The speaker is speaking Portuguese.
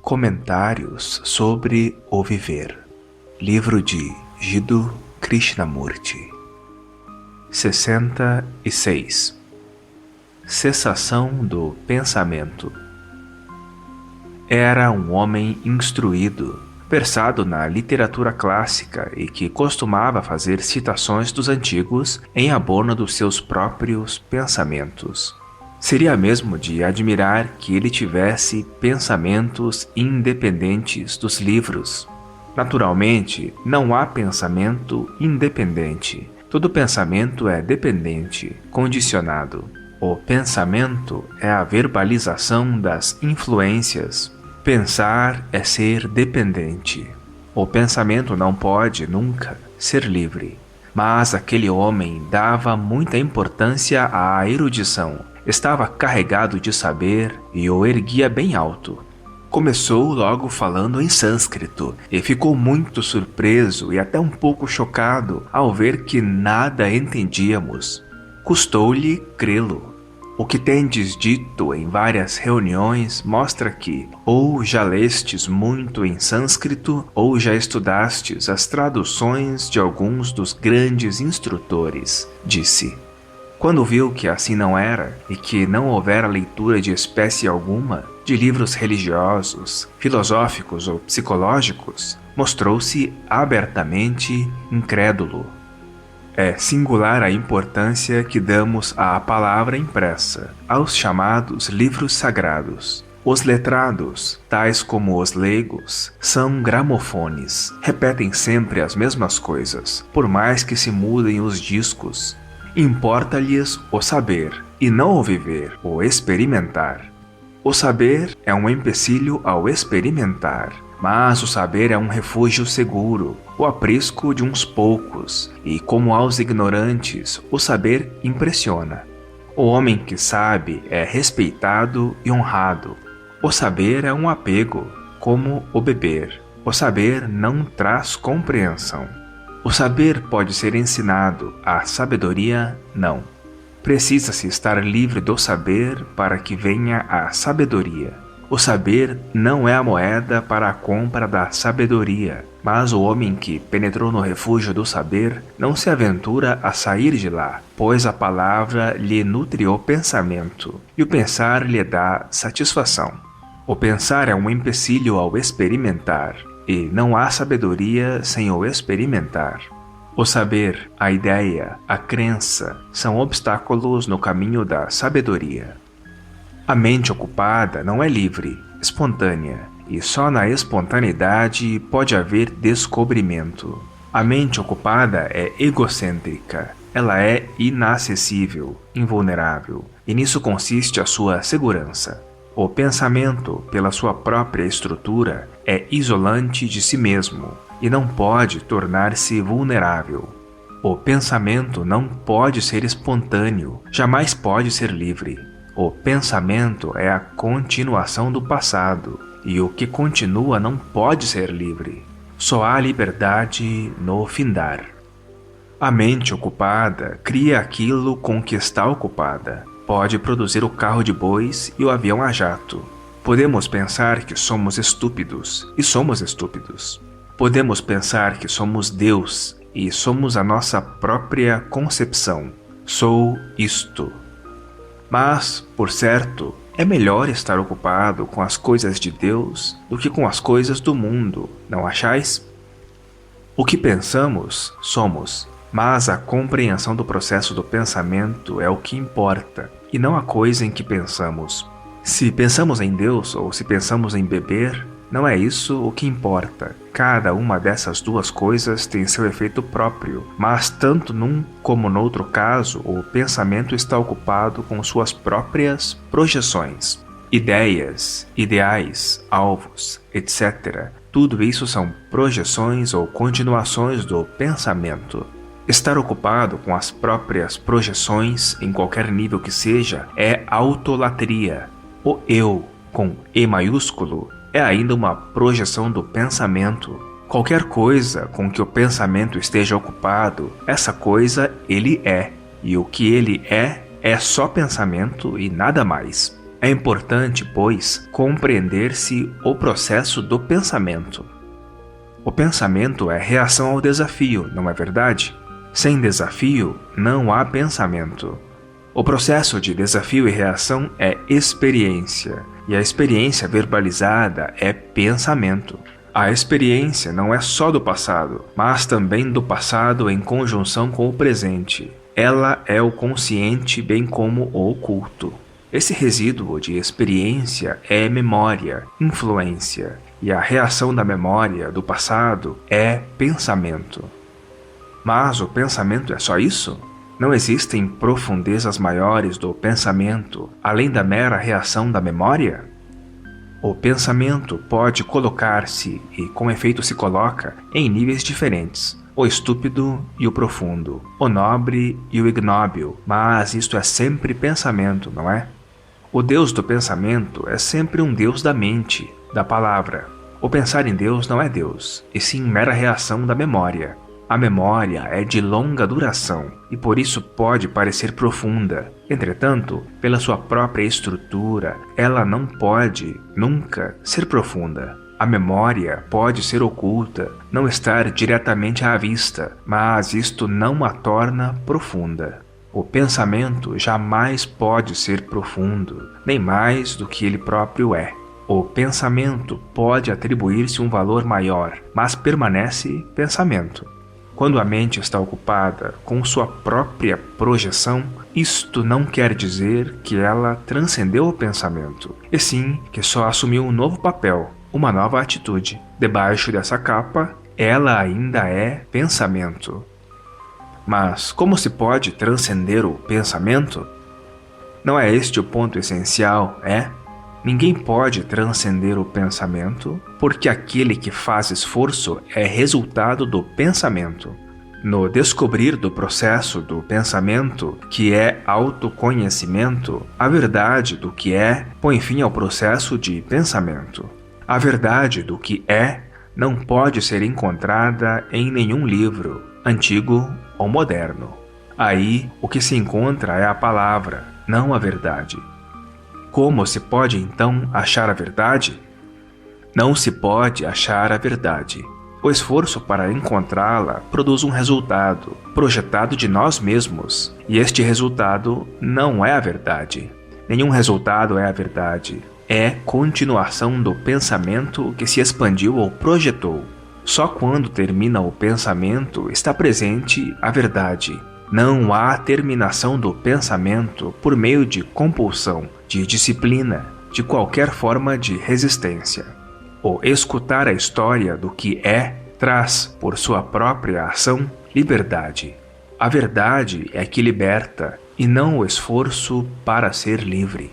Comentários sobre o Viver. Livro de Jiddu Krishnamurti. 66. Cessação do pensamento. Era um homem instruído, versado na literatura clássica e que costumava fazer citações dos antigos em abono dos seus próprios pensamentos. Seria mesmo de admirar que ele tivesse pensamentos independentes dos livros. Naturalmente, não há pensamento independente. Todo pensamento é dependente, condicionado. O pensamento é a verbalização das influências. Pensar é ser dependente. O pensamento não pode, nunca, ser livre. Mas aquele homem dava muita importância à erudição. Estava carregado de saber e o erguia bem alto. Começou logo falando em sânscrito e ficou muito surpreso e até um pouco chocado ao ver que nada entendíamos. Custou-lhe crê-lo. O que tendes dito em várias reuniões mostra que ou já lestes muito em sânscrito ou já estudastes as traduções de alguns dos grandes instrutores, disse. Quando viu que assim não era e que não houvera leitura de espécie alguma, de livros religiosos, filosóficos ou psicológicos, mostrou-se abertamente incrédulo. É singular a importância que damos à palavra impressa, aos chamados livros sagrados. Os letrados, tais como os leigos, são gramofones, repetem sempre as mesmas coisas, por mais que se mudem os discos. Importa-lhes o saber, e não o viver, o experimentar. O saber é um empecilho ao experimentar, mas o saber é um refúgio seguro, o aprisco de uns poucos, e como aos ignorantes, o saber impressiona. O homem que sabe é respeitado e honrado. O saber é um apego, como o beber. O saber não traz compreensão. O saber pode ser ensinado, a sabedoria não. Precisa-se estar livre do saber para que venha a sabedoria. O saber não é a moeda para a compra da sabedoria, mas o homem que penetrou no refúgio do saber não se aventura a sair de lá, pois a palavra lhe nutre o pensamento, e o pensar lhe dá satisfação. O pensar é um empecilho ao experimentar, e não há sabedoria sem o experimentar. O saber, a ideia, a crença são obstáculos no caminho da sabedoria. A mente ocupada não é livre, espontânea, e só na espontaneidade pode haver descobrimento. A mente ocupada é egocêntrica, ela é inacessível, invulnerável, e nisso consiste a sua segurança. O pensamento, pela sua própria estrutura, é isolante de si mesmo e não pode tornar-se vulnerável. O pensamento não pode ser espontâneo, jamais pode ser livre. O pensamento é a continuação do passado, e o que continua não pode ser livre. Só há liberdade no findar. A mente ocupada cria aquilo com que está ocupada. Pode produzir o carro de bois e o avião a jato. Podemos pensar que somos estúpidos, e somos estúpidos. Podemos pensar que somos Deus, e somos a nossa própria concepção. Sou isto. Mas, por certo, é melhor estar ocupado com as coisas de Deus do que com as coisas do mundo, não achais? O que pensamos, somos, mas a compreensão do processo do pensamento é o que importa, e não a coisa em que pensamos. Se pensamos em Deus ou se pensamos em beber, não é isso o que importa. Cada uma dessas duas coisas tem seu efeito próprio, mas tanto num como no outro caso, o pensamento está ocupado com suas próprias projeções. Ideias, ideais, alvos, etc. Tudo isso são projeções ou continuações do pensamento. Estar ocupado com as próprias projeções, em qualquer nível que seja, é autolatria. O eu, com E maiúsculo, é ainda uma projeção do pensamento. Qualquer coisa com que o pensamento esteja ocupado, essa coisa ele é. E o que ele é só pensamento e nada mais. É importante, pois, compreender-se o processo do pensamento. O pensamento é reação ao desafio, não é verdade? Sem desafio, não há pensamento. O processo de desafio e reação é experiência, e a experiência verbalizada é pensamento. A experiência não é só do passado, mas também do passado em conjunção com o presente. Ela é o consciente bem como o oculto. Esse resíduo de experiência é memória, influência, e a reação da memória do passado é pensamento. Mas o pensamento é só isso? Não existem profundezas maiores do pensamento, além da mera reação da memória? O pensamento pode colocar-se, e com efeito se coloca, em níveis diferentes. O estúpido e o profundo, o nobre e o ignóbil, mas isto é sempre pensamento, não é? O Deus do pensamento é sempre um Deus da mente, da palavra. O pensar em Deus não é Deus, e sim mera reação da memória. A memória é de longa duração, e por isso pode parecer profunda. Entretanto, pela sua própria estrutura, ela não pode, nunca, ser profunda. A memória pode ser oculta, não estar diretamente à vista, mas isto não a torna profunda. O pensamento jamais pode ser profundo, nem mais do que ele próprio é. O pensamento pode atribuir-se um valor maior, mas permanece pensamento. Quando a mente está ocupada com sua própria projeção, isto não quer dizer que ela transcendeu o pensamento, e sim que só assumiu um novo papel, uma nova atitude. Debaixo dessa capa, ela ainda é pensamento. Mas como se pode transcender o pensamento? Não é este o ponto essencial, é? Ninguém pode transcender o pensamento, porque aquele que faz esforço é resultado do pensamento. No descobrir do processo do pensamento, que é autoconhecimento, a verdade do que é põe fim ao processo de pensamento. A verdade do que é não pode ser encontrada em nenhum livro, antigo ou moderno. Aí, o que se encontra é a palavra, não a verdade. Como se pode, então, achar a verdade? Não se pode achar a verdade. O esforço para encontrá-la produz um resultado, projetado de nós mesmos, e este resultado não é a verdade. Nenhum resultado é a verdade. É continuação do pensamento que se expandiu ou projetou. Só quando termina o pensamento está presente a verdade. Não há terminação do pensamento por meio de compulsão, de disciplina, de qualquer forma de resistência. O escutar a história do que é traz, por sua própria ação, liberdade. A verdade é que liberta, e não o esforço para ser livre.